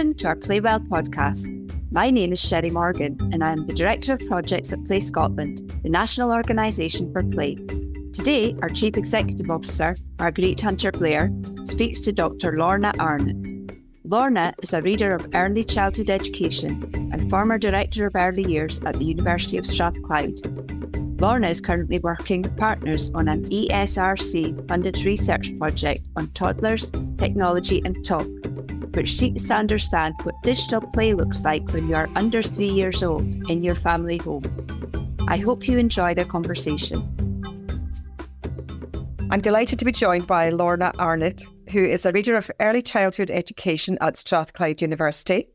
Welcome to our Play Well podcast. My name is Sherry Morgan and I am the Director of Projects at Play Scotland, the national organisation for play. Today, our Chief Executive Officer, Marguerite Hunter-Blair, speaks to Dr. Lorna Arnott. Lorna is a reader of early childhood education and former Director of Early Years at the University of Strathclyde. Lorna is currently working with partners on an EECERA-funded research project on toddlers, technology and talk, which seeks to understand what digital play looks like when you are under 3 years old in your family home. I hope you enjoy their conversation. I'm delighted to be joined by Lorna Arnott, who is a reader of early childhood education at Strathclyde University.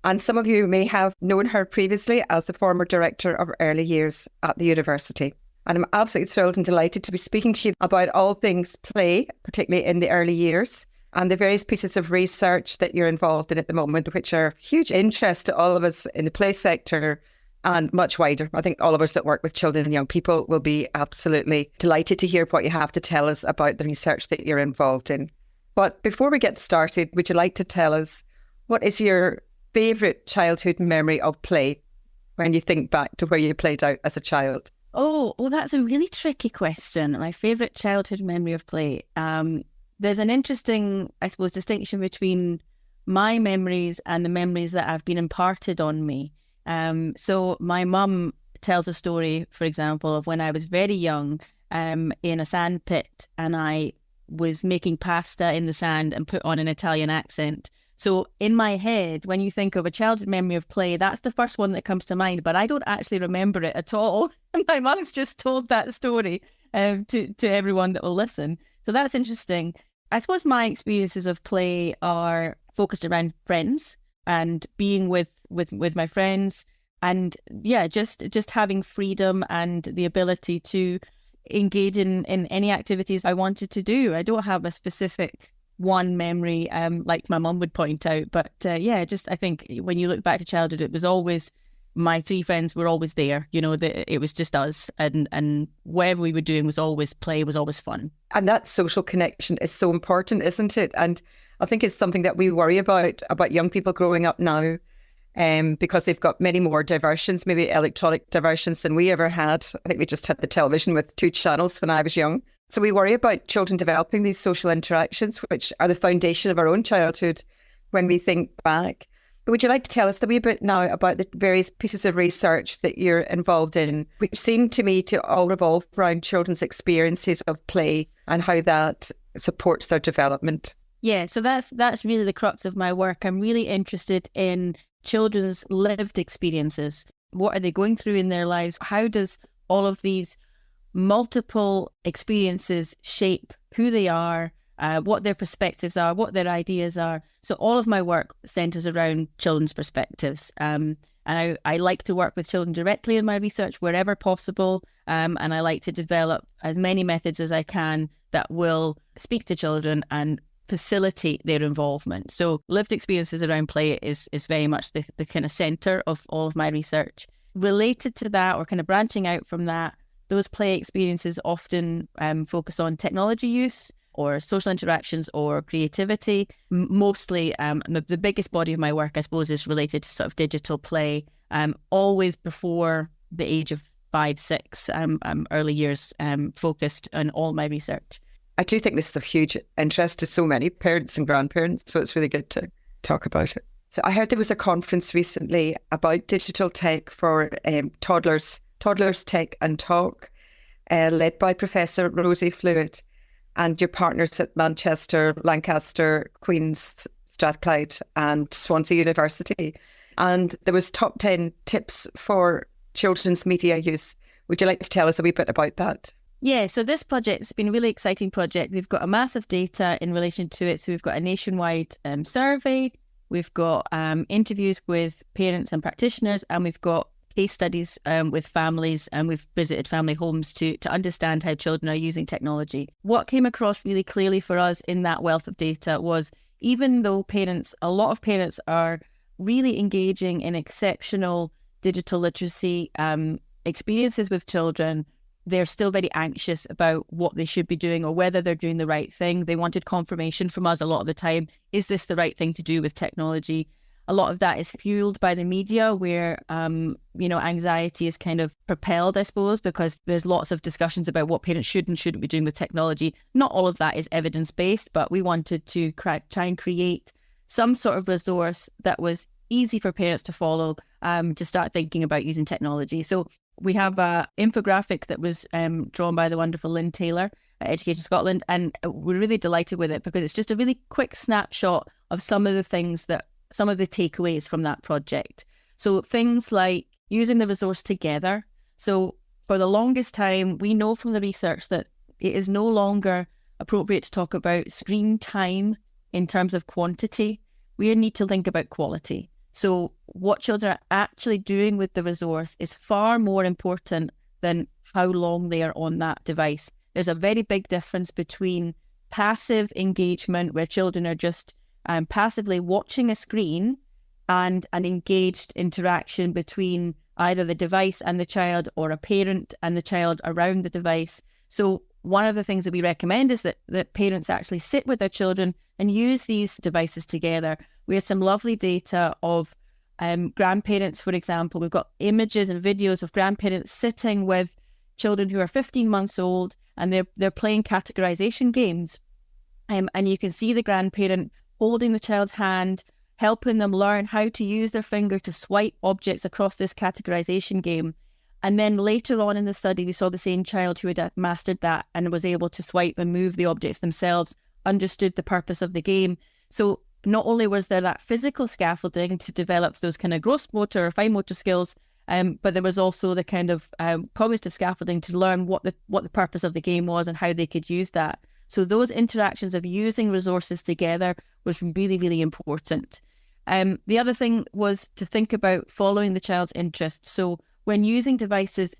And some of you may have known her previously as the former Director of Early Years at the University. And I'm absolutely thrilled and delighted to be speaking to you about all things play, particularly in the early years, and the various pieces of research that you're involved in at the moment, which are of huge interest to all of us in the play sector and much wider. I think all of us that work with children and young people will be absolutely delighted to hear what you have to tell us about the research that you're involved in. But before we get started, would you like to tell us what is your favourite childhood memory of play when you think back to where you played out as a child? Oh, well, that's a really tricky question. My favourite childhood memory of play. There's an interesting, I suppose, distinction between my memories and the memories that have been imparted on me. So my mum tells a story, for example, of when I was very young in a sand pit and I was making pasta in the sand and put on an Italian accent. So in my head, when you think of a childhood memory of play, that's the first one that comes to mind, but I don't actually remember it at all. My mum's just told that story to everyone that will listen. So that's interesting. I suppose my experiences of play are focused around friends and being with my friends and just having freedom and the ability to engage in any activities I wanted to do. I don't have a specific one memory like my mum would point out, but I think when you look back to childhood, it was always my three friends were always there, it was just us and whatever we were doing was always play, was always fun. And that social connection is so important, isn't it? And I think it's something that we worry about young people growing up now because they've got many more diversions, maybe electronic diversions than we ever had. I think we just had the television with 2 channels when I was young. So we worry about children developing these social interactions, which are the foundation of our own childhood when we think back. But would you like to tell us a wee bit now about the various pieces of research that you're involved in, which seem to me to all revolve around children's experiences of play and how that supports their development? Yeah, so that's really the crux of my work. I'm really interested in children's lived experiences. What are they going through in their lives? How does all of these multiple experiences shape who they are, what their perspectives are, what their ideas are? So all of my work centres around children's perspectives. And I like to work with children directly in my research wherever possible. And I like to develop as many methods as I can that will speak to children and facilitate their involvement. So lived experiences around play is very much the kind of centre of all of my research. Related to that, or kind of branching out from that, those play experiences often focus on technology use or social interactions or creativity. Mostly, the biggest body of my work, I suppose, is related to sort of digital play, always before the age of 5, 6, early years, focused on all my research. I do think this is of huge interest to so many parents and grandparents, so it's really good to talk about it. So I heard there was a conference recently about digital tech for toddlers Tech and Talk, led by Professor Rosie Fluid and your partners at Manchester, Lancaster, Queen's, Strathclyde and Swansea University. And there was top 10 tips for children's media use. Would you like to tell us a wee bit about that? Yeah, so this project has been a really exciting project. We've got a massive data in relation to it. So we've got a nationwide survey, we've got interviews with parents and practitioners, and we've got case studies with families, and we've visited family homes to understand how children are using technology. What came across really clearly for us in that wealth of data was even though a lot of parents are really engaging in exceptional digital literacy experiences with children, they're still very anxious about what they should be doing or whether they're doing the right thing. They wanted confirmation from us a lot of the time. Is this the right thing to do with technology? a lot of that is fueled by the media where, anxiety is kind of propelled, I suppose, because there's lots of discussions about what parents should and shouldn't be doing with technology. Not all of that is evidence-based, but we wanted to try and create some sort of resource that was easy for parents to follow, to start thinking about using technology. So we have an infographic that was drawn by the wonderful Lynn Taylor at Education Scotland, and we're really delighted with it because it's just a really quick snapshot of some of the takeaways from that project. So things like using the resource together. So for the longest time, we know from the research that it is no longer appropriate to talk about screen time in terms of quantity. We need to think about quality. So what children are actually doing with the resource is far more important than how long they are on that device. There's a very big difference between passive engagement, where children are just passively watching a screen, and an engaged interaction between either the device and the child, or a parent and the child around the device. So one of the things that we recommend is that parents actually sit with their children and use these devices together. We have some lovely data of grandparents, for example. We've got images and videos of grandparents sitting with children who are 15 months old, and they're playing categorization games. And you can see the grandparent holding the child's hand, helping them learn how to use their finger to swipe objects across this categorization game. And then later on in the study, we saw the same child who had mastered that and was able to swipe and move the objects themselves, understood the purpose of the game. So not only was there that physical scaffolding to develop those kind of gross motor or fine motor skills, but there was also the kind of cognitive scaffolding to learn what the purpose of the game was and how they could use that. So those interactions of using resources together was really, really important. The other thing was to think about following the child's interests. So when using devices,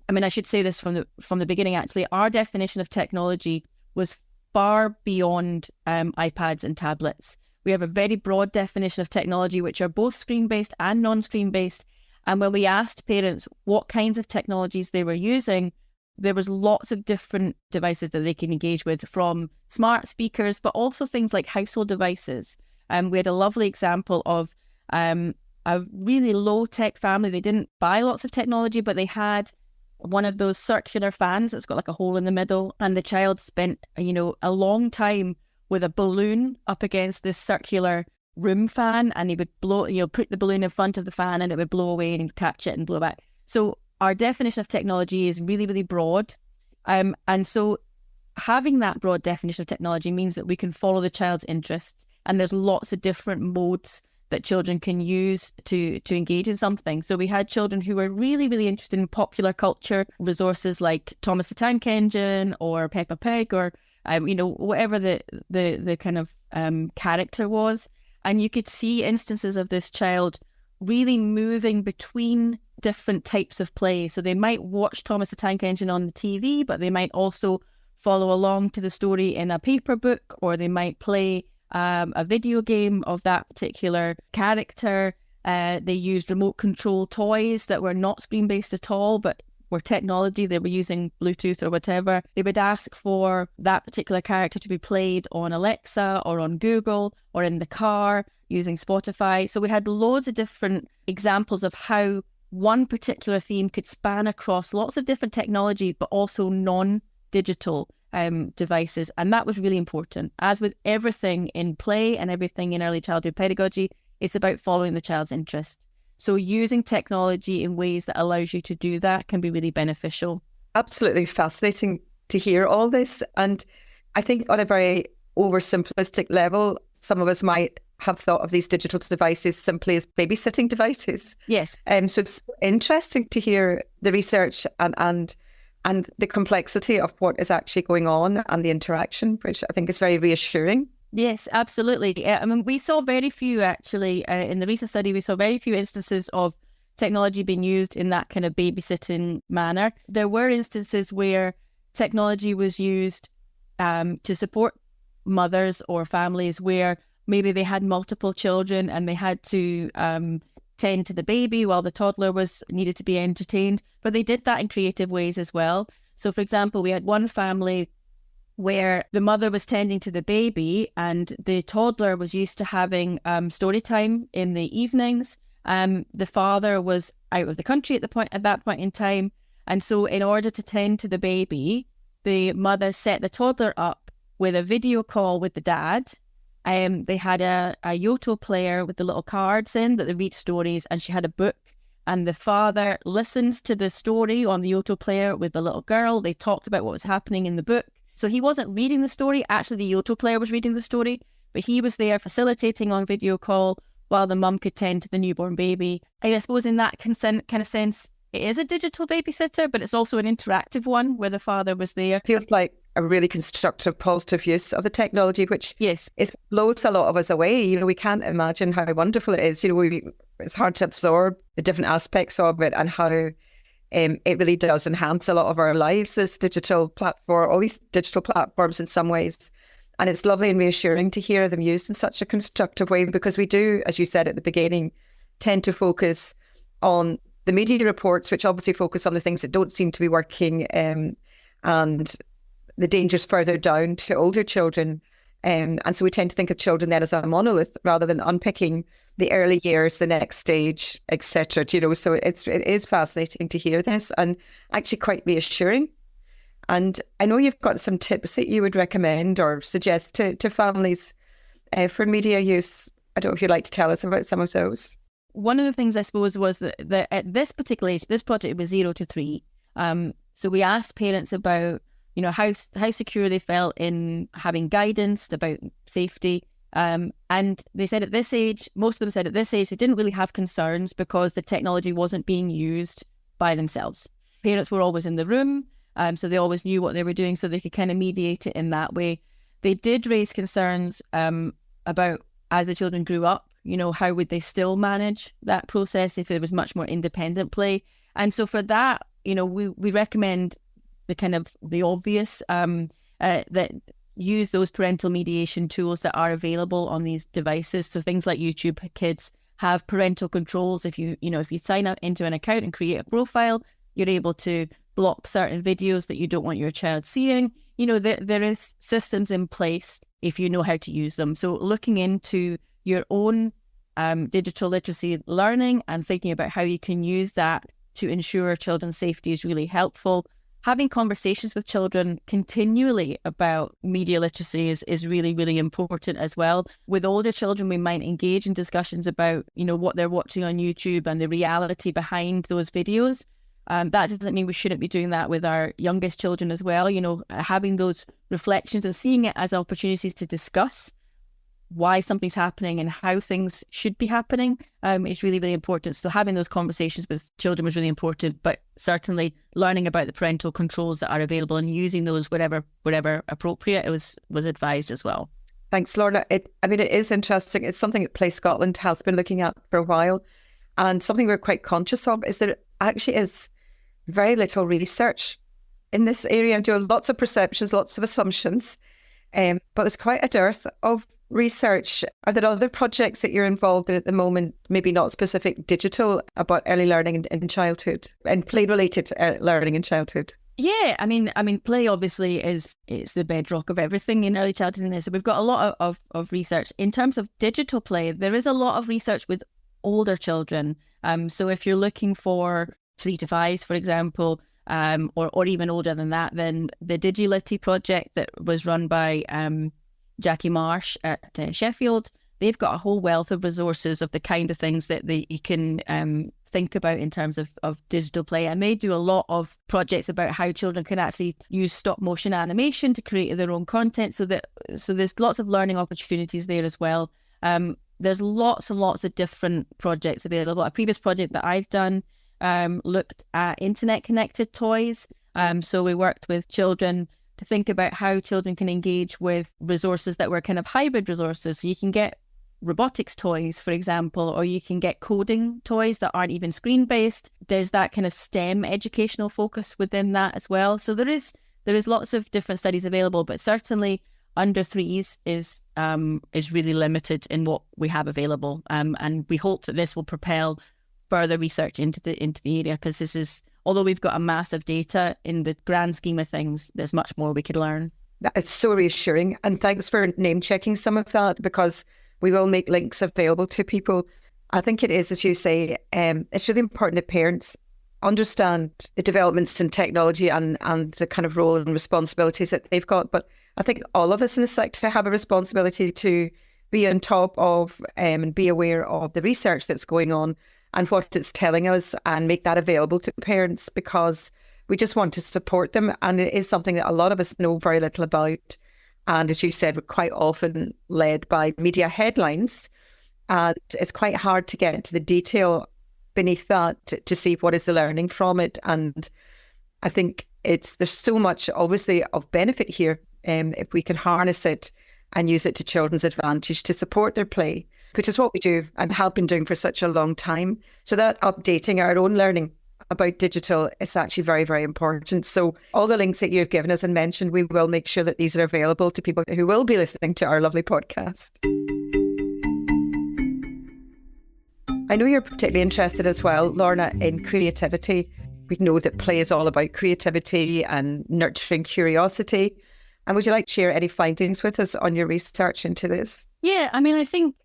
I should say this from the beginning, actually, our definition of technology was far beyond iPads and tablets. We have a very broad definition of technology, which are both screen-based and non-screen-based. And when we asked parents what kinds of technologies they were using, there was lots of different devices that they can engage with, from smart speakers, but also things like household devices. We had a lovely example of a really low-tech family. They didn't buy lots of technology, but they had one of those circular fans that's got like a hole in the middle. And the child spent, a long time with a balloon up against this circular room fan, and he would blow, put the balloon in front of the fan and it would blow away, and he'd catch it and blow back. So our definition of technology is really, really broad. And so having that broad definition of technology means that we can follow the child's interests, and there's lots of different modes that children can use to engage in something. So we had children who were really, really interested in popular culture resources like Thomas the Tank Engine or Peppa Pig, or whatever the kind of character was. And you could see instances of this child really moving between different types of play. So they might watch Thomas the Tank Engine on the TV, but they might also follow along to the story in a paper book, or they might play a video game of that particular character. They used remote control toys that were not screen-based at all, but were technology. They were using Bluetooth or whatever. They would ask for that particular character to be played on Alexa or on Google or in the car using Spotify. So we had loads of different examples of how one particular theme could span across lots of different technology, but also non-digital devices. And that was really important. As with everything in play and everything in early childhood pedagogy, it's about following the child's interest. So using technology in ways that allows you to do that can be really beneficial. Absolutely fascinating to hear all this. And I think on a very oversimplistic level, some of us might have thought of these digital devices simply as babysitting devices. Yes. So it's interesting to hear the research and the complexity of what is actually going on and the interaction, which I think is very reassuring. Yes, absolutely. We saw very few actually in the recent study. We saw very few instances of technology being used in that kind of babysitting manner. There were instances where technology was used to support mothers or families where maybe they had multiple children and they had to tend to the baby while the toddler needed to be entertained. But they did that in creative ways as well. So, for example, we had one family where the mother was tending to the baby and the toddler was used to having story time in the evenings. The father was out of the country at that point in time. And so in order to tend to the baby, the mother set the toddler up with a video call with the dad. They had a Yoto player with the little cards in that they read stories, and she had a book. And the father listens to the story on the Yoto player with the little girl. They talked about what was happening in the book. So he wasn't reading the story. Actually, the Yoto player was reading the story, but he was there facilitating on video call while the mum could tend to the newborn baby. And I suppose in that kind of sense, it is a digital babysitter, but it's also an interactive one where the father was there. Feels like a really constructive, positive use of the technology, which yes, it blows a lot of us away. We can't imagine how wonderful it is. It's hard to absorb the different aspects of it and how it really does enhance a lot of our lives, this digital platform, all these digital platforms in some ways. And it's lovely and reassuring to hear them used in such a constructive way, because we do, as you said at the beginning, tend to focus on the media reports, which obviously focus on the things that don't seem to be working, and the dangers further down to older children. And so we tend to think of children then as a monolith rather than unpicking the early years, the next stage, etc. So it is fascinating to hear this and actually quite reassuring. And I know you've got some tips that you would recommend or suggest to families for media use. I don't know if you'd like to tell us about some of those. One of the things I suppose was that at this particular age, this project was 0 to 3. So we asked parents about, how secure they felt in having guidance about safety. And they said at this age, most of them said at this age, they didn't really have concerns because the technology wasn't being used by themselves. Parents were always in the room, so they always knew what they were doing, so they could kind of mediate it in that way. They did raise concerns about as the children grew up, how would they still manage that process if it was much more independent play? And so for that, we recommend the obvious that use those parental mediation tools that are available on these devices. So things like YouTube Kids have parental controls. If you sign up into an account and create a profile, you're able to block certain videos that you don't want your child seeing. There is systems in place if you know how to use them. So looking into your own digital literacy learning and thinking about how you can use that to ensure children's safety is really helpful. Having conversations with children continually about media literacy is really, really important as well. With older children, we might engage in discussions about, what they're watching on YouTube and the reality behind those videos. That doesn't mean we shouldn't be doing that with our youngest children as well. Having those reflections and seeing it as opportunities to discuss why something's happening and how things should be happening is really, really important. So having those conversations with children was really important, but certainly learning about the parental controls that are available and using those wherever appropriate was advised as well. Thanks, Lorna. It is interesting. It's something that Play Scotland has been looking at for a while, and something we're quite conscious of is that it actually is very little research in this area. Lots of perceptions, lots of assumptions, but there's quite a dearth of research. Are there other projects that you're involved in at the moment, maybe not specific digital, about early learning in childhood and play-related learning in childhood? Yeah, I mean, play obviously it's the bedrock of everything in early childhood. So we've got a lot of research. In terms of digital play, there is a lot of research with older children. So if you're looking for 3 to 5s, for example, or even older than that, then the Digility project that was run by Jackie Marsh at Sheffield, they've got a whole wealth of resources of the kind of things that you can think about in terms of digital play. And they do a lot of projects about how children can actually use stop motion animation to create their own content. So there's lots of learning opportunities there as well. There's lots and lots of different projects available. A previous project that I've done looked at internet connected toys. So we worked with children to think about how children can engage with resources that were kind of hybrid resources. So you can get robotics toys, for example, or you can get coding toys that aren't even screen-based. There's that kind of STEM educational focus within that as well. So there is lots of different studies available, but certainly under 3s is really limited in what we have available. And we hope that this will propel further research into the area, because this is, although we've got a massive data in the grand scheme of things, there's much more we could learn. It's so reassuring. And thanks for name checking some of that, because we will make links available to people. I think it is, as you say, it's really important that parents understand the developments in technology and the kind of role and responsibilities that they've got. But I think all of us in the sector have a responsibility to be on top of and be aware of the research that's going on and what it's telling us, and make that available to parents, because we just want to support them. And it is something that a lot of us know very little about. And as you said, we're quite often led by media headlines. And it's quite hard to get into the detail beneath that to see what is the learning from it. And I think there's so much obviously of benefit here if we can harness it and use it to children's advantage to support their play, which is what we do and have been doing for such a long time. So that updating our own learning about digital is actually very, very important. So all the links that you've given us and mentioned, we will make sure that these are available to people who will be listening to our lovely podcast. I know you're particularly interested as well, Lorna, in creativity. We know that play is all about creativity and nurturing curiosity. And would you like to share any findings with us on your research into this? Yeah, I mean, I think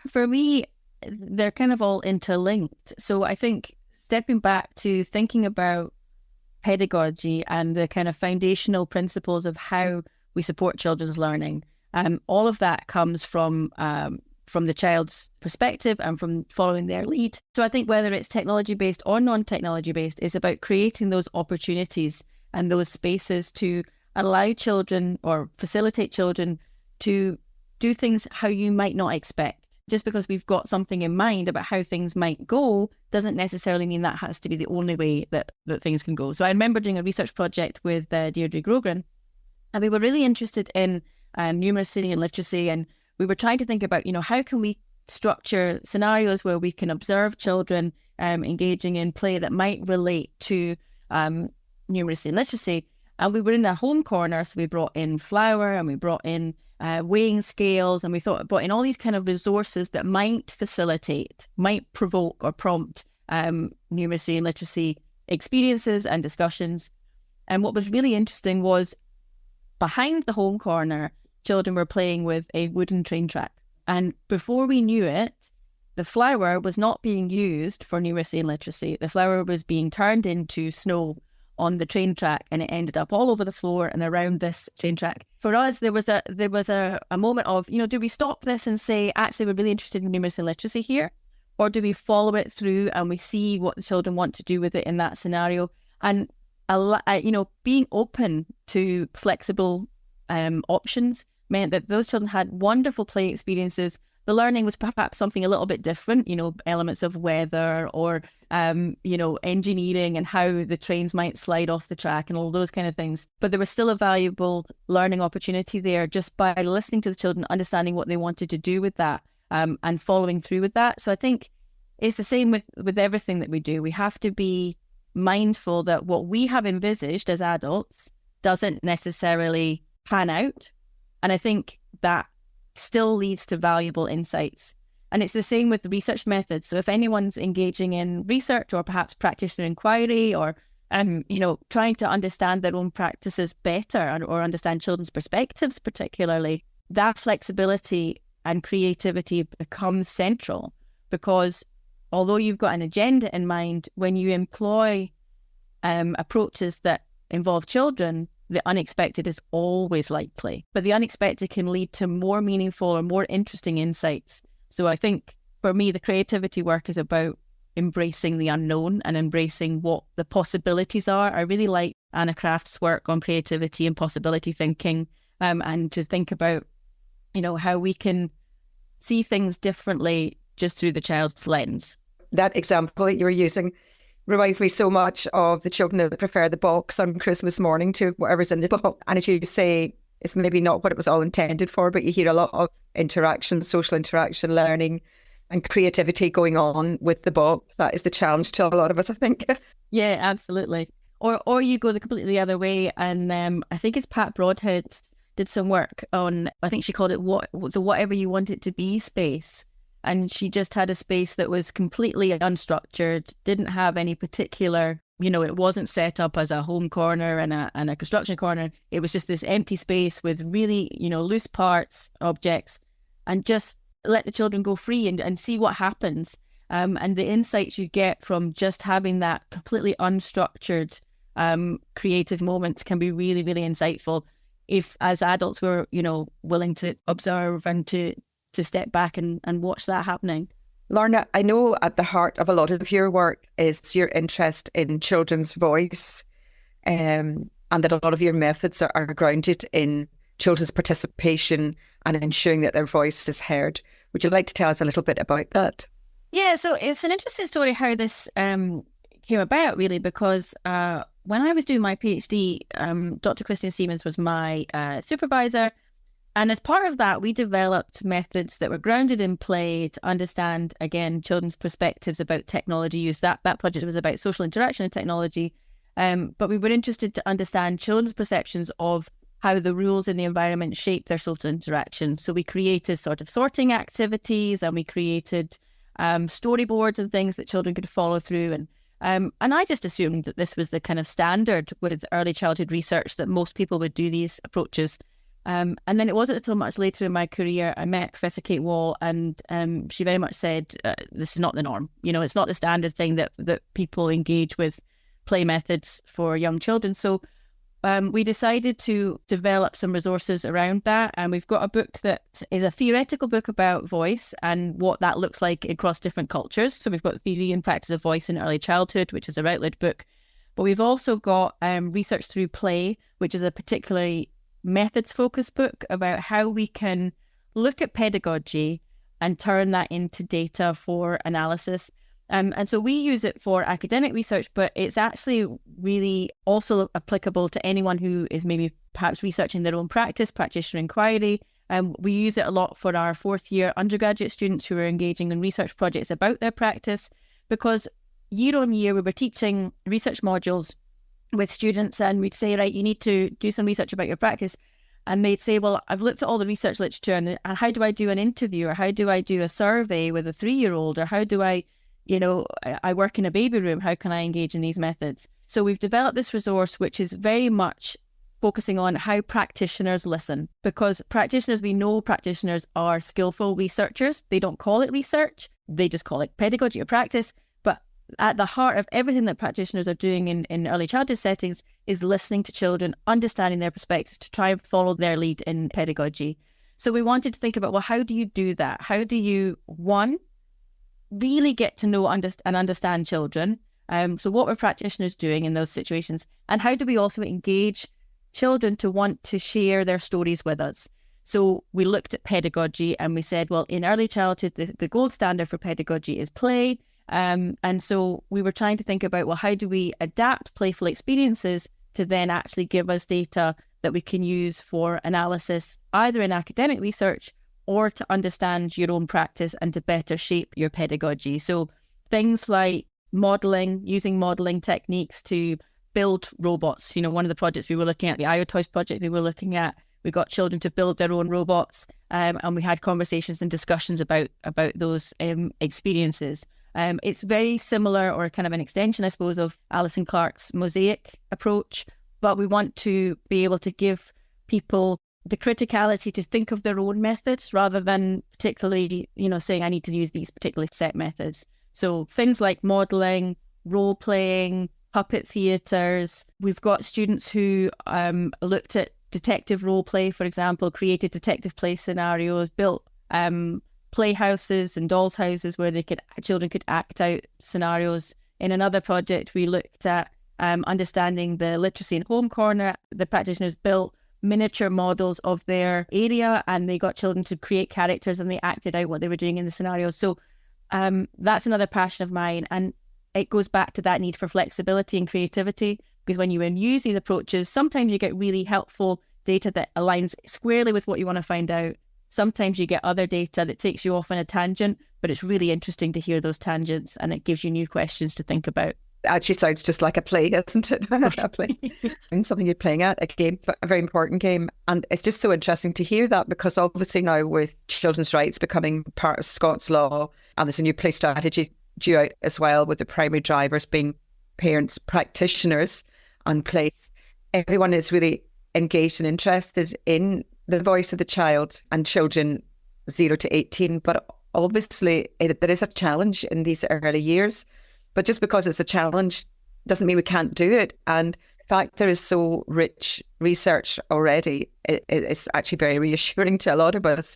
for me, they're kind of all interlinked. So I think stepping back to thinking about pedagogy and the kind of foundational principles of how we support children's learning, all of that comes from the child's perspective and from following their lead. So I think whether it's technology-based or non-technology-based, it's about creating those opportunities and those spaces to allow children or facilitate children to do things how you might not expect. Just because we've got something in mind about how things might go doesn't necessarily mean that has to be the only way that things can go. So I remember doing a research project with Deirdre Grogran, and we were really interested in numeracy and literacy, and we were trying to think about, how can we structure scenarios where we can observe children engaging in play that might relate to numeracy and literacy. And we were in a home corner, so we brought in flour and we brought in weighing scales, and we brought in all these kind of resources that might facilitate, might provoke or prompt numeracy and literacy experiences and discussions. And what was really interesting was behind the home corner, children were playing with a wooden train track. And before we knew it, the flour was not being used for numeracy and literacy. The flour was being turned into snow on the train track, and it ended up all over the floor and around this train track. For us, there was a moment of, do we stop this and say, actually, we're really interested in numeracy and literacy here? Or do we follow it through and we see what the children want to do with it in that scenario? And, being open to flexible options meant that those children had wonderful play experiences. The learning was perhaps something a little bit different, elements of weather or, engineering and how the trains might slide off the track and all those kind of things. But there was still a valuable learning opportunity there just by listening to the children, understanding what they wanted to do with that and following through with that. So I think it's the same with everything that we do. We have to be mindful that what we have envisaged as adults doesn't necessarily pan out. And I think that still leads to valuable insights. And it's the same with research methods. So if anyone's engaging in research or perhaps practitioner inquiry or, trying to understand their own practices better or understand children's perspectives particularly, that flexibility and creativity becomes central, because although you've got an agenda in mind, when you employ approaches that involve children, the unexpected is always likely, but the unexpected can lead to more meaningful or more interesting insights. So I think for me, the creativity work is about embracing the unknown and embracing what the possibilities are. I really like Anna Craft's work on creativity and possibility thinking, and to think about, how we can see things differently just through the child's lens. That example that you were using reminds me so much of the children that prefer the box on Christmas morning to whatever's in the box. And as you say, it's maybe not what it was all intended for, but you hear a lot of interaction, social interaction, learning and creativity going on with the box. That is the challenge to a lot of us, I think. Yeah, absolutely. Or you go the completely other way. And I think it's Pat Broadhead did some work on, I think she called it the whatever you want it to be space. And she just had a space that was completely unstructured, didn't have any particular it wasn't set up as a home corner and a construction corner. It was just this empty space with really, loose parts, objects, and just let the children go free and see what happens. And the insights you get from just having that completely unstructured creative moments can be really, really insightful if, as adults, we're, willing to observe and to step back and watch that happening. Lorna, I know at the heart of a lot of your work is your interest in children's voice, and that a lot of your methods are grounded in children's participation and ensuring that their voice is heard. Would you like to tell us a little bit about that? Yeah, so it's an interesting story how this came about, really, because when I was doing my PhD, Dr. Christian Siemens was my supervisor. And as part of that, we developed methods that were grounded in play to understand, again, children's perspectives about technology use. That project was about social interaction and technology. But we were interested to understand children's perceptions of how the rules in the environment shape their social interaction. So we created sort of sorting activities, and we created storyboards and things that children could follow through. And I just assumed that this was the kind of standard with early childhood research, that most people would do these approaches. And then it wasn't until much later in my career I met Professor Kate Wall, and she very much said, this is not the norm. It's not the standard thing that people engage with play methods for young children. So we decided to develop some resources around that. And we've got a book that is a theoretical book about voice and what that looks like across different cultures. So we've got Theory and Practice of Voice in Early Childhood, which is a Routledge book. But we've also got Research Through Play, which is a particularly methods-focused book about how we can look at pedagogy and turn that into data for analysis. And so we use it for academic research, but it's actually really also applicable to anyone who is maybe perhaps researching their own practice, practitioner inquiry. We use it a lot for our fourth-year undergraduate students who are engaging in research projects about their practice, because year on year we were teaching research modules with students, and we'd say, right, you need to do some research about your practice. And they'd say, well, I've looked at all the research literature, and how do I do an interview, or how do I do a survey with a 3-year-old, or how do I work in a baby room, how can I engage in these methods? So we've developed this resource, which is very much focusing on how practitioners listen, because we know practitioners are skillful researchers. They don't call it research, they just call it pedagogy or practice. At the heart of everything that practitioners are doing in early childhood settings is listening to children, understanding their perspectives to try and follow their lead in pedagogy. So we wanted to think about, well, how do you do that? How do you, one, really get to know and understand children? So what were practitioners doing in those situations? And how do we also engage children to want to share their stories with us? So we looked at pedagogy and we said, well, in early childhood, the gold standard for pedagogy is play. And so we were trying to think about, well, how do we adapt playful experiences to then actually give us data that we can use for analysis, either in academic research or to understand your own practice and to better shape your pedagogy. So things like modelling, using modelling techniques to build robots. One of the projects we were looking at, the IoToys project we got children to build their own robots, and we had conversations and discussions about those experiences. It's very similar, or kind of an extension, I suppose, of Alison Clark's mosaic approach, but we want to be able to give people the criticality to think of their own methods rather than particularly, saying I need to use these particularly set methods. So things like modelling, role-playing, puppet theatres. We've got students who looked at detective role-play, for example, created detective play scenarios, built playhouses and dolls houses where children could act out scenarios. In another project, we looked at understanding the literacy and home corner. The practitioners built miniature models of their area, and they got children to create characters, and they acted out what they were doing in the scenario. So that's another passion of mine, and it goes back to that need for flexibility and creativity, because when you use these approaches, sometimes you get really helpful data that aligns squarely with what you want to find out. Sometimes you get other data that takes you off on a tangent, but it's really interesting to hear those tangents, and it gives you new questions to think about. Actually sounds just like a play, isn't it? A play. And something you're playing at, a game, a very important game. And it's just so interesting to hear that, because obviously now with children's rights becoming part of Scots law, and there's a new play strategy due out as well, with the primary drivers being parents, practitioners on place. Everyone is really engaged and interested in the voice of the child and children 0 to 18. But obviously, there is a challenge in these early years. But just because it's a challenge doesn't mean we can't do it. And the fact there is so rich research already, it's actually very reassuring to a lot of us.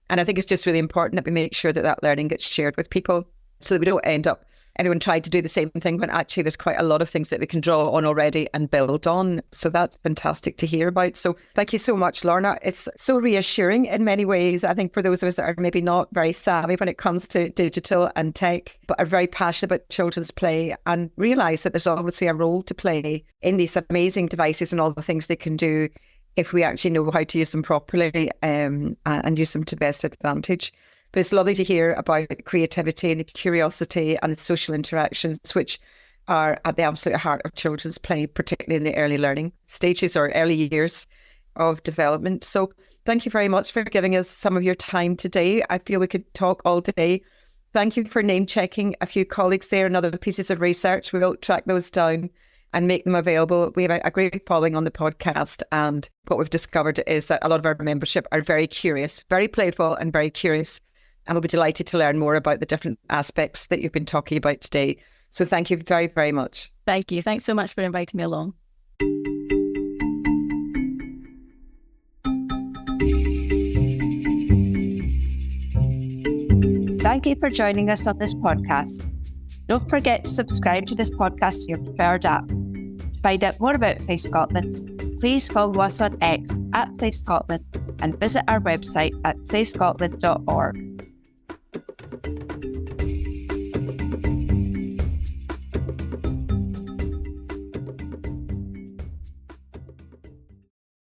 And I think it's just really important that we make sure that that learning gets shared with people so that we don't end up anyone trying to do the same thing when actually there's quite a lot of things that we can draw on already and build on. So that's fantastic to hear about. So thank you so much, Lorna. It's so reassuring in many ways. I think for those of us that are maybe not very savvy when it comes to digital and tech, but are very passionate about children's play and realise that there's obviously a role to play in these amazing devices and all the things they can do if we actually know how to use them properly and use them to best advantage. But it's lovely to hear about the creativity and the curiosity and the social interactions, which are at the absolute heart of children's play, particularly in the early learning stages or early years of development. So thank you very much for giving us some of your time today. I feel we could talk all day. Thank you for name checking a few colleagues there and other pieces of research. We'll track those down and make them available. We have a great following on the podcast, and what we've discovered is that a lot of our membership are very curious, very playful and very curious. And we'll be delighted to learn more about the different aspects that you've been talking about today. So thank you very, very much. Thank you. Thanks so much for inviting me along. Thank you for joining us on this podcast. Don't forget to subscribe to this podcast to your preferred app. To find out more about Play Scotland, please follow us on X @Play Scotland and visit our website at playscotland.org.